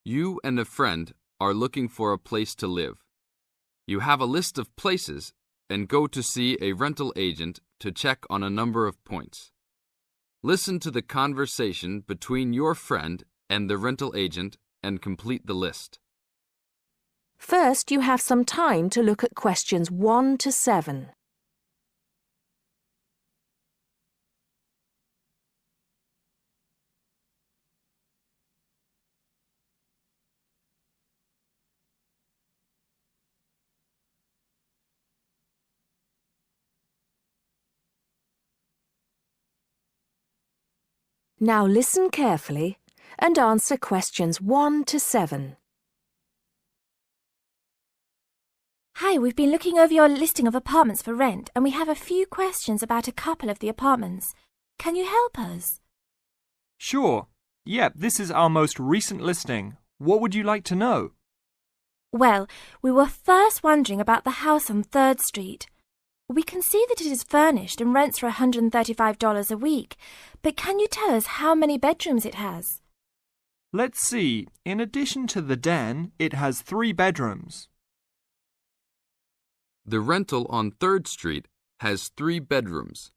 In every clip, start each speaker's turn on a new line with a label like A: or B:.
A: You and a friend are looking for a place to live. You have a list of places and go to see a rental agent to check on a number of points. Listen to the conversation between your friend and the rental agent and complete the list.
B: First, you have some time to look at questions 1 to 7. Now listen carefully and answer questions 1 to 7.
C: Hi, we've been looking over your listing of apartments for rent and we have a few questions about a couple of the apartments. Can you help us?
D: Sure. Yep, this is our most recent listing. What would you like to know?
C: Well, we were first wondering about the house on 3rd Street. We can see that it is furnished and rents for $135 a week, but can you tell us how many bedrooms it has?
D: Let's see. In addition to the den, it has 3 bedrooms.
A: The rental on 3rd Street has 3 bedrooms.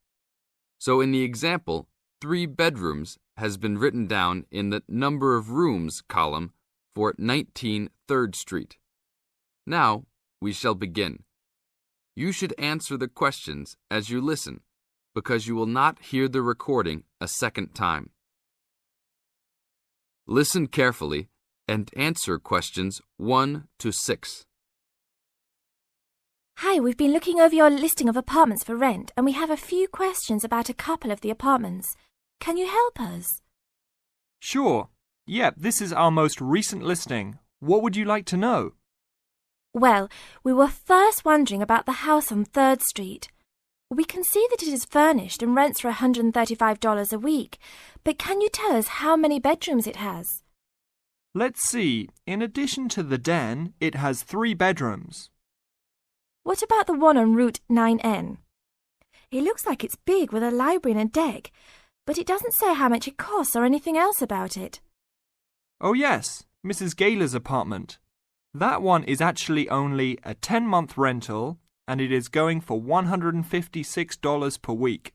A: So in the example, 3 bedrooms has been written down in the number of rooms column for 19 3rd Street. Now we shall begin. You should answer the questions as you listen, because you will not hear the recording a second time. Listen carefully and answer questions 1 to 6.
C: Hi, we've been looking over your listing of apartments for rent and we have a few questions about a couple of the apartments. Can you help us?
D: Sure. Yep, this is our most recent listing. What would you like to know?
C: Well, we were first wondering about the house on 3rd Street. We can see that it is furnished and rents for $135 a week, but can you tell us how many bedrooms it has?
D: Let's see. In addition to the den, it has 3 bedrooms.
C: What about the one on Route 9N? It looks like it's big with a library and a deck, but it doesn't say how much it costs or anything else about it.
D: Oh yes, Mrs. Gaylor's apartment. That one is actually only a 10-month rental and it is going for $156 per week.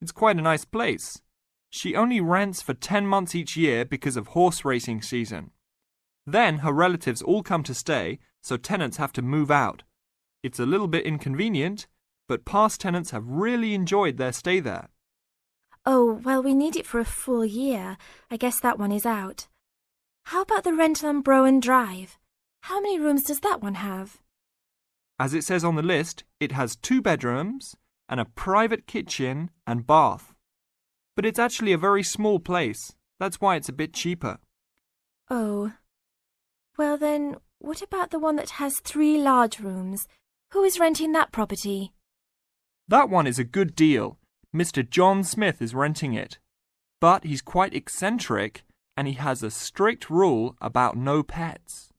D: It's quite a nice place. She only rents for 10 months each year because of horse racing season. Then her relatives all come to stay, so tenants have to move out. It's a little bit inconvenient, but past tenants have really enjoyed their stay there.
C: Oh, well, we need it for a full year. I guess that one is out. How about the rental on Browen Drive? How many rooms does that one have?
D: As it says on the list, it has 2 bedrooms and a private kitchen and bath. But it's actually a very small place. That's why it's a bit cheaper.
C: Oh. Well then, what about the one that has 3 large rooms? Who is renting that property?
D: That one is a good deal. Mr. John Smith is renting it. But he's quite eccentric and he has a strict rule about no pets.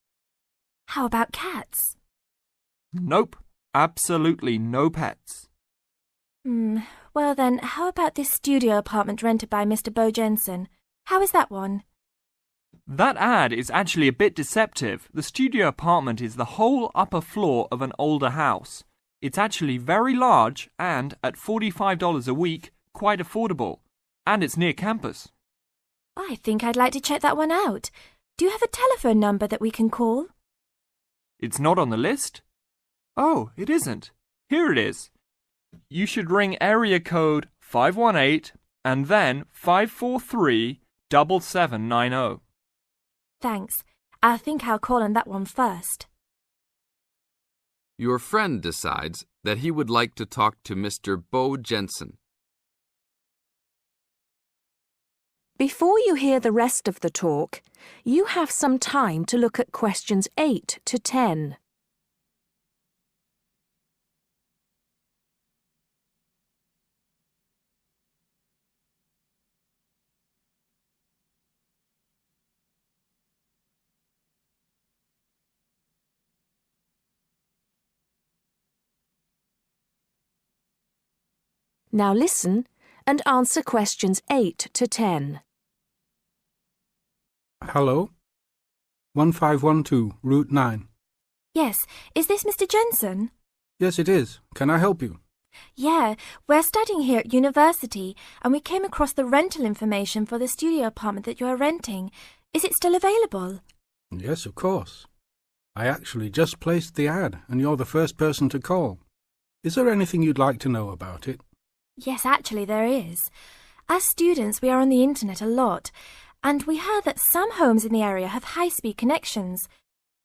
C: How about cats?
D: Nope, absolutely no pets.
C: Well then, how about this studio apartment rented by Mr. Bo Jensen? How is that one?
D: That ad is actually a bit deceptive. The studio apartment is the whole upper floor of an older house. It's actually very large and, at $45 a week, quite affordable. And it's near campus.
C: I think I'd like to check that one out. Do you have a telephone number that we can call?
D: It's not on the list? Oh, it isn't. Here it is. You should ring area code 518 and then 543-7790.
C: Thanks. I think I'll call on that one first.
A: Your friend decides that he would like to talk to Mr. Bo Jensen.
B: Before you hear the rest of the talk, you have some time to look at questions 8 to 10. Now listen and answer questions 8 to 10.
E: Hello, 1512, Route 9.
C: Yes, is this Mr. Jensen?
E: Yes, it is. Can I help you?
C: Yeah, we're studying here at university and we came across the rental information for the studio apartment that you are renting. Is it still available?
E: Yes, of course. I actually just placed the ad and you're the first person to call. Is there anything you'd like to know about it?
C: Yes, actually there is. As students, we are on the internet a lot, and we heard that some homes in the area have high-speed connections.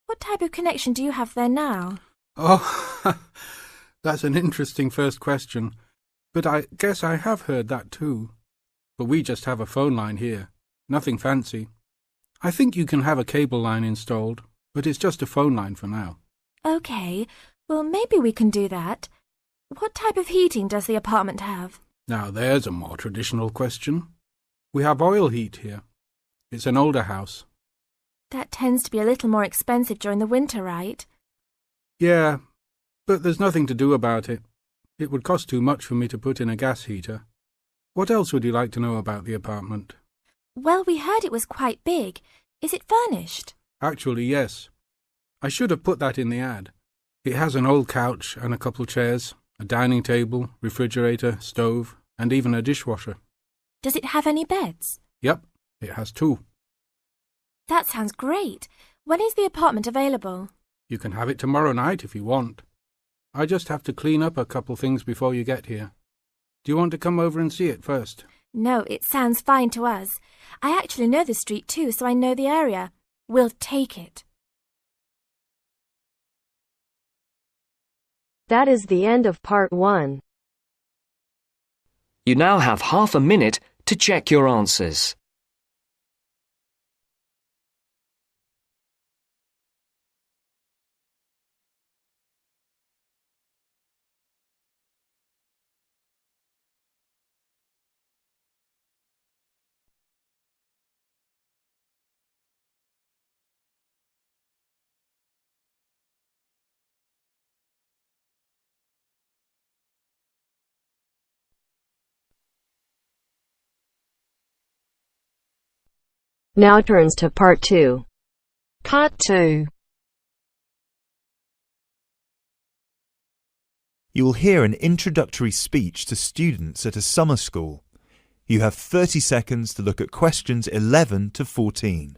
C: What type of connection do you have there now?
E: Oh, that's an interesting first question. But I guess I have heard that too. But we just have a phone line here. Nothing fancy. I think you can have a cable line installed, but it's just a phone line for now.
C: Okay, well maybe we can do that. What type of heating does the apartment have?
E: Now there's a more traditional question. We have oil heat here. It's an older house.
C: That tends to be a little more expensive during the winter, right?
E: Yeah, but there's nothing to do about it. It would cost too much for me to put in a gas heater. What else would you like to know about the apartment?
C: Well, we heard it was quite big. Is it furnished?
E: Actually, yes. I should have put that in the ad. It has an old couch and a couple chairs, a dining table, refrigerator, stove, and even a dishwasher.
C: Does it have any beds?
E: Yep, it has 2.
C: That sounds great. When is the apartment available?
E: You can have it tomorrow night if you want. I just have to clean up a couple things before you get here. Do you want to come over and see it first?
C: No, it sounds fine to us. I actually know the street too, so I know the area. We'll take it.
F: That is the end of part 1.
G: You now have half a minute to check your answers.
F: Now turns to part 2. Part 2.
H: You will hear an introductory speech to students at a summer school. You have 30 seconds to look at questions 11 to 14.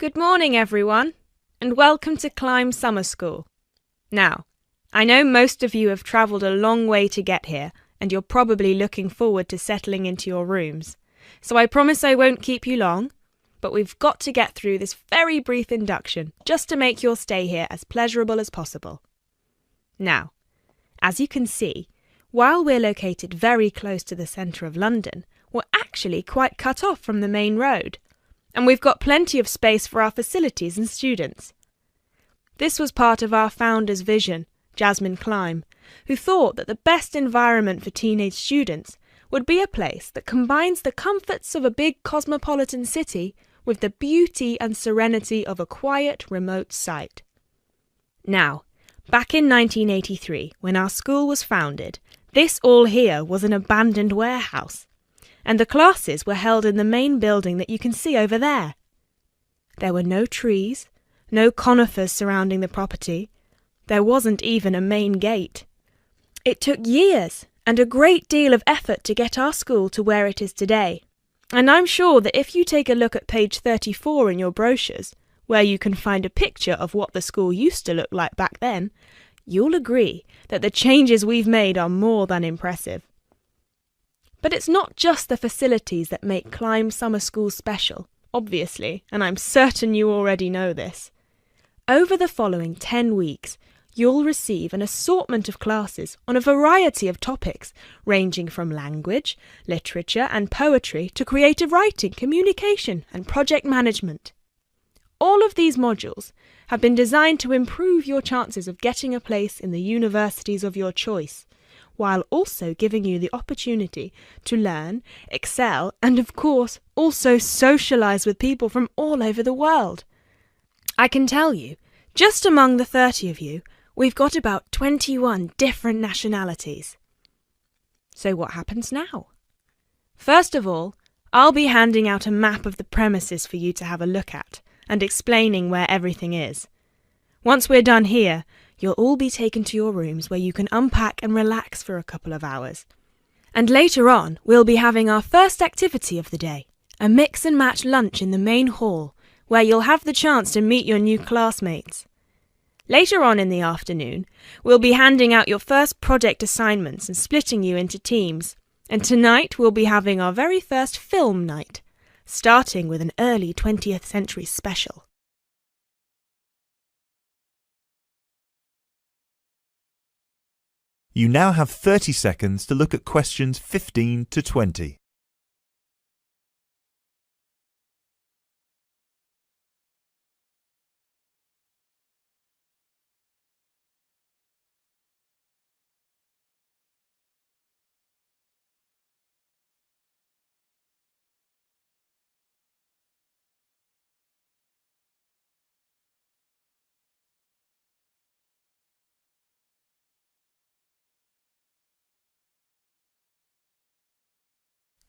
I: Good morning, everyone, and welcome to Climb Summer School. Now, I know most of you have travelled a long way to get here, and you're probably looking forward to settling into your rooms. So I promise I won't keep you long, but we've got to get through this very brief induction just to make your stay here as pleasurable as possible. Now, as you can see, while we're located very close to the centre of London, we're actually quite cut off from the main road. And we've got plenty of space for our facilities and students. This was part of our founder's vision, Jasmine Climb, who thought that the best environment for teenage students would be a place that combines the comforts of a big cosmopolitan city with the beauty and serenity of a quiet, remote site. Now, back in 1983, when our school was founded, this all here was an abandoned warehouse, and the classes were held in the main building that you can see over there. There were no trees, no conifers surrounding the property. There wasn't even a main gate. It took years and a great deal of effort to get our school to where it is today. And I'm sure that if you take a look at page 34 in your brochures, where you can find a picture of what the school used to look like back then, you'll agree that the changes we've made are more than impressive. But it's not just the facilities that make Climb Summer School special, obviously, and I'm certain you already know this. Over the following 10 weeks, you'll receive an assortment of classes on a variety of topics, ranging from language, literature and poetry to creative writing, communication and project management. All of these modules have been designed to improve your chances of getting a place in the universities of your choice, while also giving you the opportunity to learn, excel, and of course, also socialise with people from all over the world. I can tell you, just among the 30 of you, we've got about 21 different nationalities. So what happens now? First of all, I'll be handing out a map of the premises for you to have a look at, and explaining where everything is. Once we're done here, you'll all be taken to your rooms where you can unpack and relax for a couple of hours. And later on, we'll be having our first activity of the day, a mix and match lunch in the main hall, where you'll have the chance to meet your new classmates. Later on in the afternoon, we'll be handing out your first project assignments and splitting you into teams. And tonight we'll be having our very first film night, starting with an early 20th century special.
H: You now have 30 seconds to look at questions 15 to 20.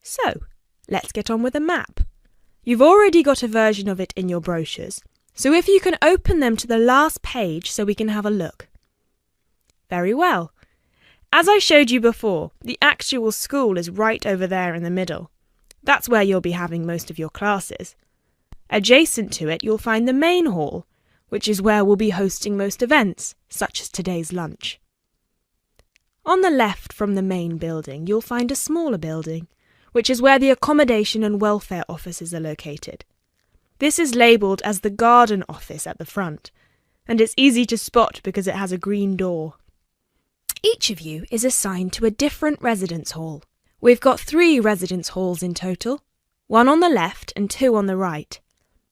I: So, let's get on with the map. You've already got a version of it in your brochures, so if you can open them to the last page so we can have a look. Very well. As I showed you before, the actual school is right over there in the middle. That's where you'll be having most of your classes. Adjacent to it, you'll find the main hall, which is where we'll be hosting most events, such as today's lunch. On the left from the main building, you'll find a smaller building, which is where the accommodation and welfare offices are located. This is labelled as the garden office at the front, and it's easy to spot because it has a green door. Each of you is assigned to a different residence hall. We've got 3 residence halls in total, 1 on the left and 2 on the right.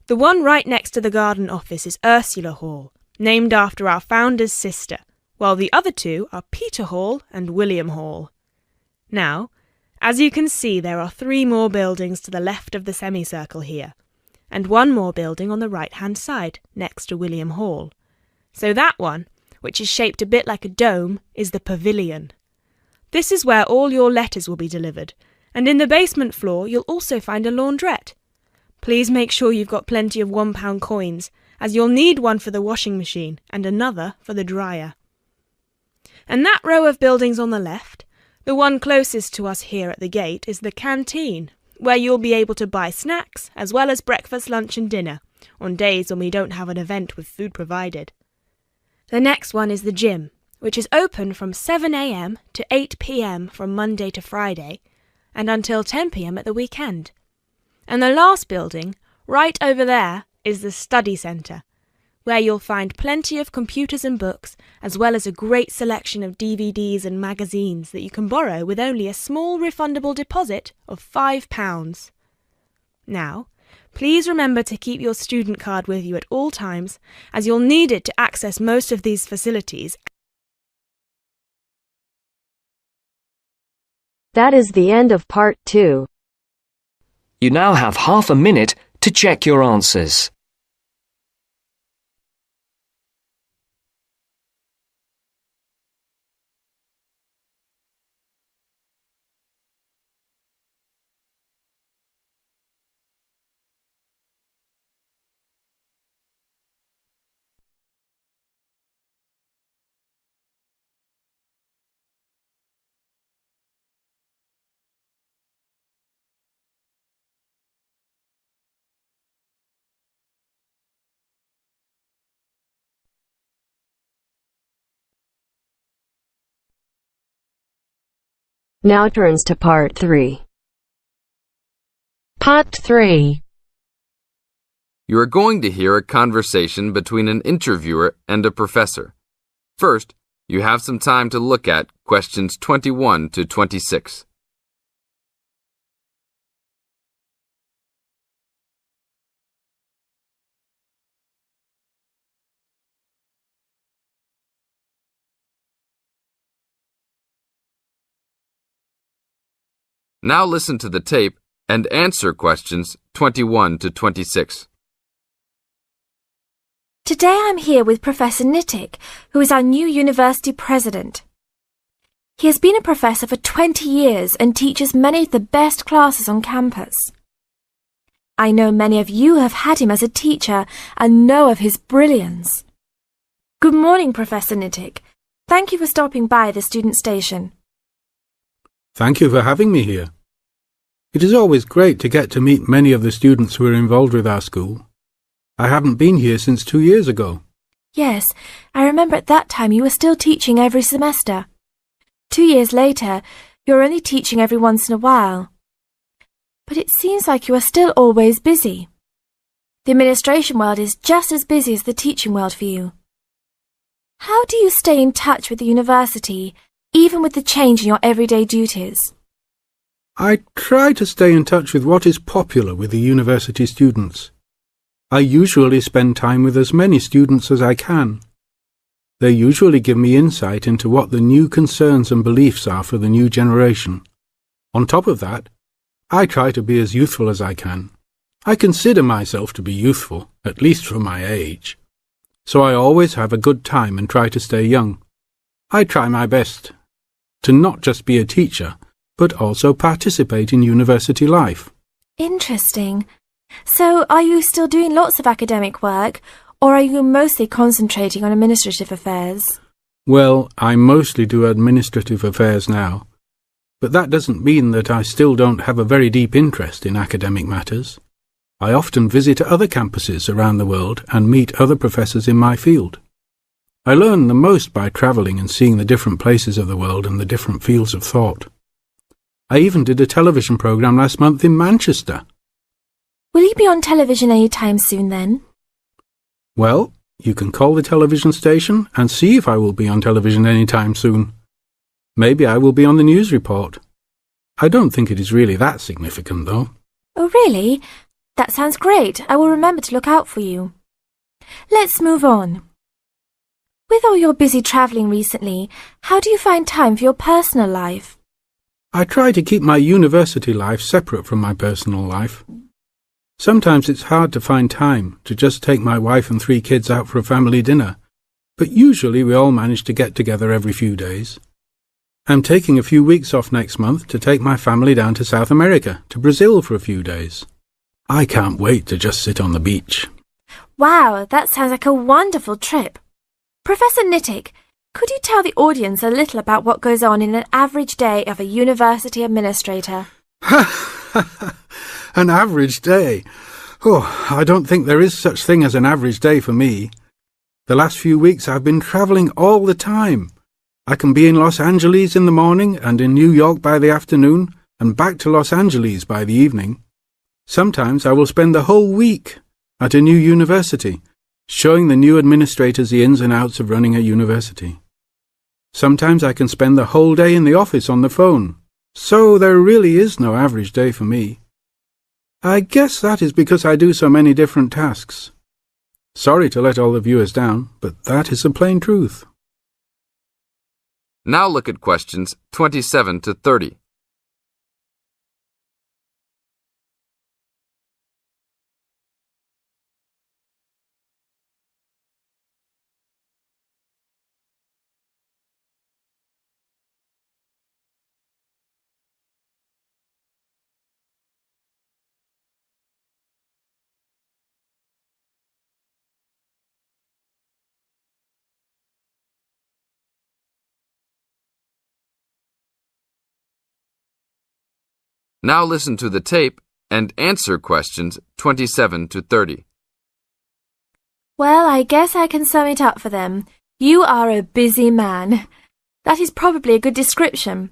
I: The one right next to the garden office is Ursula Hall, named after our founder's sister, while the other 2 are Peter Hall and William Hall. Now, as you can see, there are 3 more buildings to the left of the semicircle here, and 1 more building on the right-hand side, next to William Hall. So that one, which is shaped a bit like a dome, is the pavilion. This is where all your letters will be delivered, and in the basement floor you'll also find a laundrette. Please make sure you've got plenty of £1 coins, as you'll need one for the washing machine and another for the dryer. And that row of buildings on the left, the one closest to us here at the gate, is the canteen, where you'll be able to buy snacks as well as breakfast, lunch and dinner, on days when we don't have an event with food provided. The next one is the gym, which is open from 7 a.m. to 8 p.m. from Monday to Friday, and until 10 p.m. at the weekend. And the last building, right over there, is the study centre, where you'll find plenty of computers and books, as well as a great selection of DVDs and magazines that you can borrow with only a small refundable deposit of £5. Now, please remember to keep your student card with you at all times, as you'll need it to access most of these facilities.
F: That is the end of part 2.
G: You now have half a minute to check your answers.
F: Now turns to part 3. Part 3.
A: You are going to hear a conversation between an interviewer and a professor. First, you have some time to look at questions 21 to 26. Now listen to the tape and answer questions 21 to 26.
C: Today I'm here with Professor Nittick, who is our new university president. He has been a professor for 20 years and teaches many of the best classes on campus. I know many of you have had him as a teacher and know of his brilliance. Good morning, Professor Nittick. Thank you for stopping by the student station.
E: Thank you for having me here. It is always great to get to meet many of the students who are involved with our school. I haven't been here since 2 years ago.
C: Yes, I remember at that time you were still teaching every semester. 2 years later, you're only teaching every once in a while. But it seems like you are still always busy. The administration world is just as busy as the teaching world for you. How do you stay in touch with the university, even with the change in your everyday duties?
E: I try to stay in touch with what is popular with the university students. I usually spend time with as many students as I can. They usually give me insight into what the new concerns and beliefs are for the new generation. On top of that, I try to be as youthful as I can. I consider myself to be youthful, at least for my age. So I always have a good time and try to stay young. I try my best to not just be a teacher, but also participate in university life.
C: Interesting. So are you still doing lots of academic work, or are you mostly concentrating on administrative affairs?
E: Well, I mostly do administrative affairs now, but that doesn't mean that I still don't have a very deep interest in academic matters. I often visit other campuses around the world and meet other professors in my field. I learn the most by travelling and seeing the different places of the world and the different fields of thought. I even did a television programme last month in Manchester.
C: Will you be on television any time soon then?
E: Well, you can call the television station and see if I will be on television any time soon. Maybe I will be on the news report. I don't think it is really that significant, though.
C: Oh, really? That sounds great. I will remember to look out for you. Let's move on. With all your busy travelling recently, how do you find time for your personal life?
E: I try to keep my university life separate from my personal life. Sometimes it's hard to find time to just take my wife and 3 kids out for a family dinner, but usually we all manage to get together every few days. I'm taking a few weeks off next month to take my family down to South America, to Brazil for a few days. I can't wait to just sit on the beach.
C: Wow, that sounds like a wonderful trip. Professor Nittick, could you tell the audience a little about what goes on in an average day of a university administrator?
E: An average day? Oh, I don't think there is such thing as an average day for me. The last few weeks I've been travelling all the time. I can be in Los Angeles in the morning and in New York by the afternoon and back to Los Angeles by the evening. Sometimes I will spend the whole week at a new university, showing the new administrators the ins and outs of running a university. Sometimes I can spend the whole day in the office on the phone. So there really is no average day for me. I guess that is because I do so many different tasks. Sorry to let all the viewers down, but that is the plain truth.
A: Now look at questions 27 to 30. Now listen to the tape and answer questions 27 to 30.
C: Well, I guess I can sum it up for them. You are a busy man. That is probably a good description.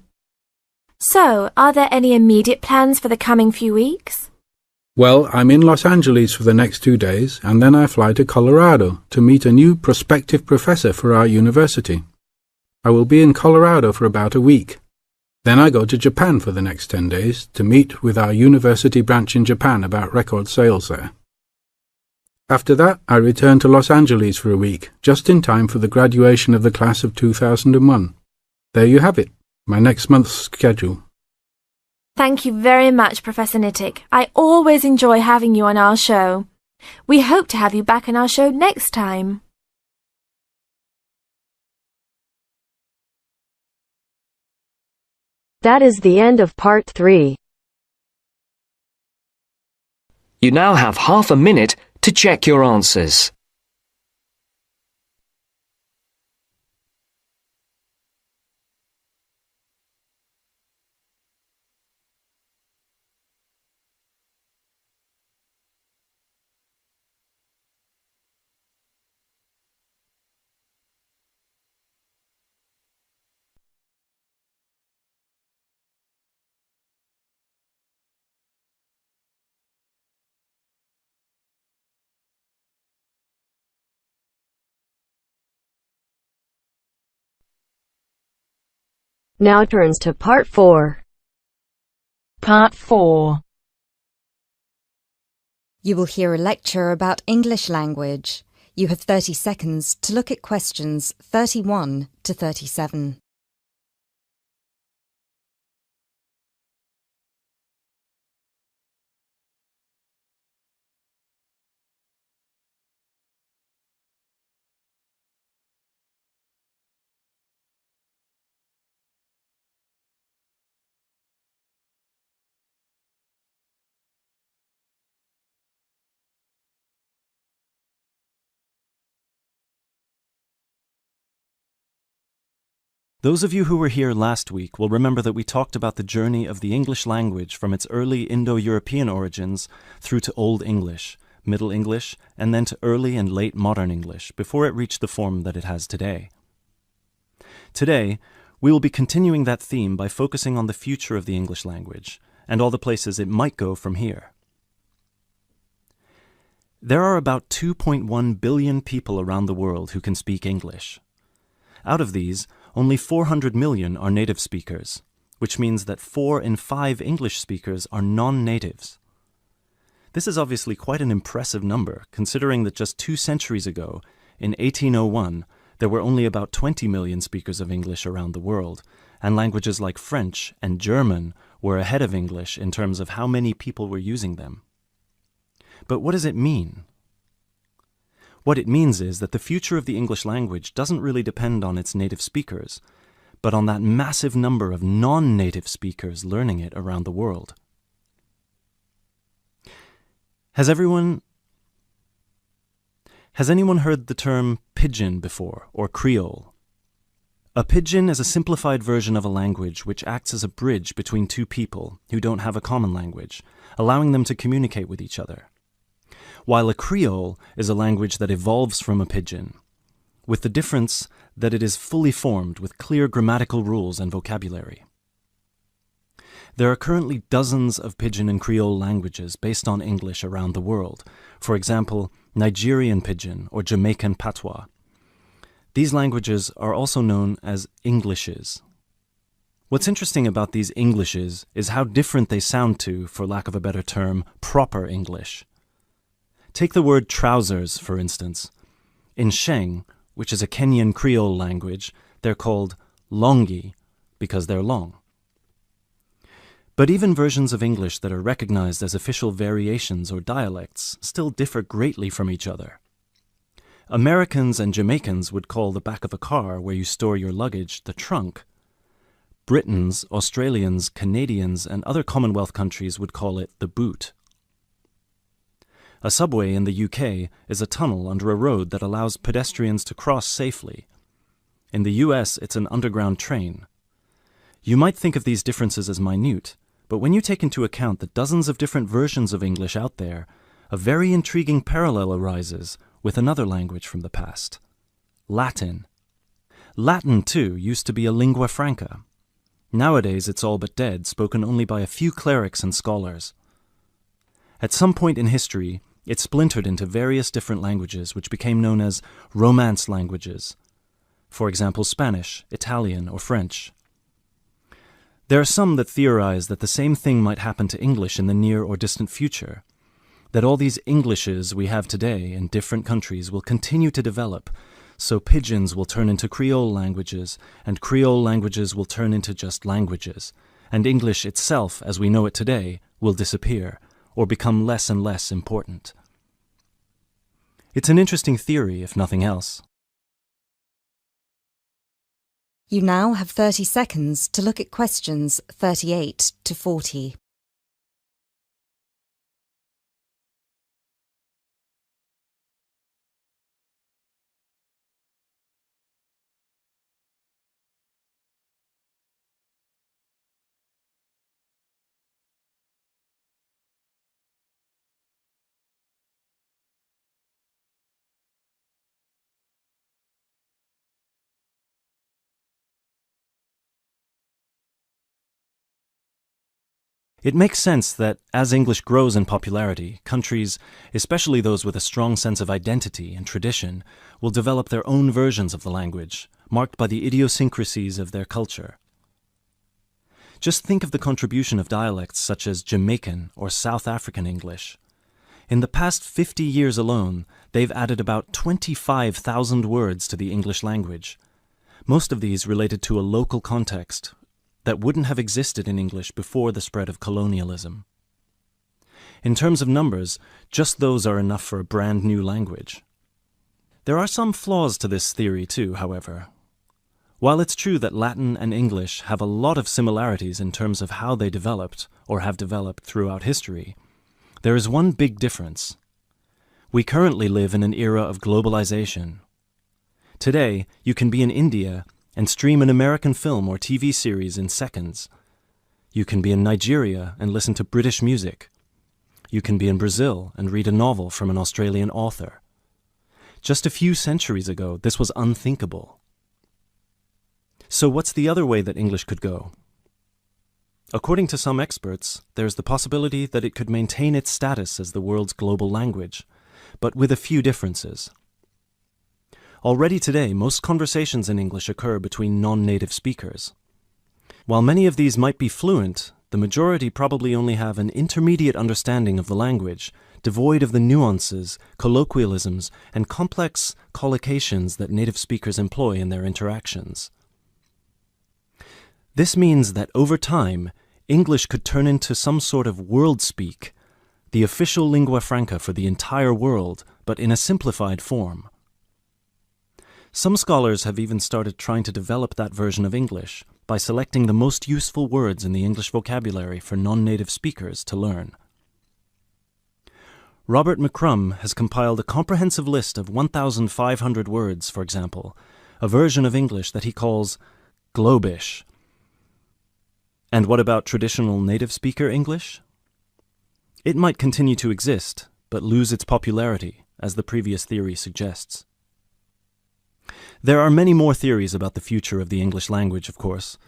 C: So, are there any immediate plans for the coming few weeks?
E: Well, I'm in Los Angeles for the next 2 days, and then I fly to Colorado to meet a new prospective professor for our university. I will be in Colorado for about a week. Then I go to Japan for the next 10 days to meet with our university branch in Japan about record sales there. After that, I return to Los Angeles for a week, just in time for the graduation of the class of 2001. There you have it, my next month's schedule.
C: Thank you very much, Professor Nittick. I always enjoy having you on our show. We hope to have you back on our show next time.
F: That is the end of part 3.
G: You now have half a minute to check your answers.
F: Now turns to part 4.
B: Part 4.
J: You will hear a lecture about English language. You have 30 seconds to look at questions 31 to 37.
K: Those of you who were here last week will remember that we talked about the journey of the English language from its early Indo-European origins through to Old English, Middle English, and then to early and late modern English before it reached the form that it has today. Today, we will be continuing that theme by focusing on the future of the English language and all the places it might go from here. There are about 2.1 billion people around the world who can speak English. Out of these, only 400 million are native speakers, which means that 4 in 5 English speakers are non-natives. This is obviously quite an impressive number, considering that just 2 centuries ago, in 1801, there were only about 20 million speakers of English around the world, and languages like French and German were ahead of English in terms of how many people were using them. But what does it mean? What it means is that the future of the English language doesn't really depend on its native speakers, but on that massive number of non-native speakers learning it around the world. Has anyone heard the term pidgin before, or Creole? A pidgin is a simplified version of a language which acts as a bridge between two people who don't have a common language, allowing them to communicate with each other. While a Creole is a language that evolves from a pidgin, with the difference that it is fully formed with clear grammatical rules and vocabulary. There are currently dozens of Pidgin and Creole languages based on English around the world, for example, Nigerian Pidgin or Jamaican Patois. These languages are also known as Englishes. What's interesting about these Englishes is how different they sound to, for lack of a better term, proper English. Take the word trousers, for instance. In Sheng, which is a Kenyan Creole language, they're called longi because they're long. But even versions of English that are recognized as official variations or dialects still differ greatly from each other. Americans and Jamaicans would call the back of a car where you store your luggage the trunk. Britons, Australians, Canadians, and other Commonwealth countries would call it the boot. A subway in the UK is a tunnel under a road that allows pedestrians to cross safely. In the US, it's an underground train. You might think of these differences as minute, but when you take into account the dozens of different versions of English out there, a very intriguing parallel arises with another language from the past: Latin. Latin, too, used to be a lingua franca. Nowadays, it's all but dead, spoken only by a few clerics and scholars. At some point in history, it splintered into various different languages which became known as Romance languages. For example, Spanish, Italian, or French. There are some that theorize that the same thing might happen to English in the near or distant future, that all these Englishes we have today in different countries will continue to develop, so pidgins will turn into Creole languages, and Creole languages will turn into just languages, and English itself, as we know it today, will disappear or become less and less important. It's an interesting theory, if nothing else.
J: You now have 30 seconds to look at questions 38 to 40.
K: It makes sense that as English grows in popularity, countries, especially those with a strong sense of identity and tradition, will develop their own versions of the language, marked by the idiosyncrasies of their culture. Just think of the contribution of dialects such as Jamaican or South African English. In the past 50 years alone, they've added about 25,000 words to the English language. Most of these related to a local context that wouldn't have existed in English before the spread of colonialism. In terms of numbers, just those are enough for a brand new language. There are some flaws to this theory too, however. While it's true that Latin and English have a lot of similarities in terms of how they developed or have developed throughout history, there is one big difference. We currently live in an era of globalization. Today, you can be in India and stream an American film or TV series in seconds. You can be in Nigeria and listen to British music. You can be in Brazil and read a novel from an Australian author. Just a few centuries ago, this was unthinkable. So what's the other way that English could go? According to some experts, there's the possibility that it could maintain its status as the world's global language, but with a few differences. Already today, most conversations in English occur between non-native speakers. While many of these might be fluent, the majority probably only have an intermediate understanding of the language, devoid of the nuances, colloquialisms, and complex collocations that native speakers employ in their interactions. This means that over time, English could turn into some sort of world speak, the official lingua franca for the entire world, but in a simplified form. Some scholars have even started trying to develop that version of English by selecting the most useful words in the English vocabulary for non-native speakers to learn. Robert McCrum has compiled a comprehensive list of 1,500 words, for example, a version of English that he calls Globish. And what about traditional native speaker English? It might continue to exist, but lose its popularity, as the previous theory suggests. There are many more theories about the future of the English language, of course.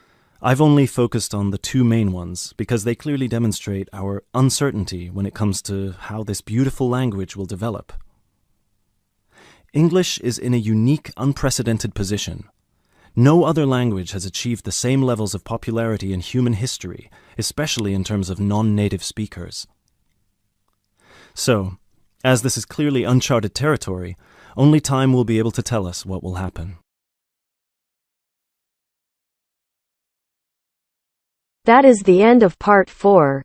K: I've only focused on the two main ones because they clearly demonstrate our uncertainty when it comes to how this beautiful language will develop. English is in a unique, unprecedented position. No other language has achieved the same levels of popularity in human history, especially in terms of non-native speakers. So, as this is clearly uncharted territory, only time will be able to tell us what will happen.
F: That is the end of part 4.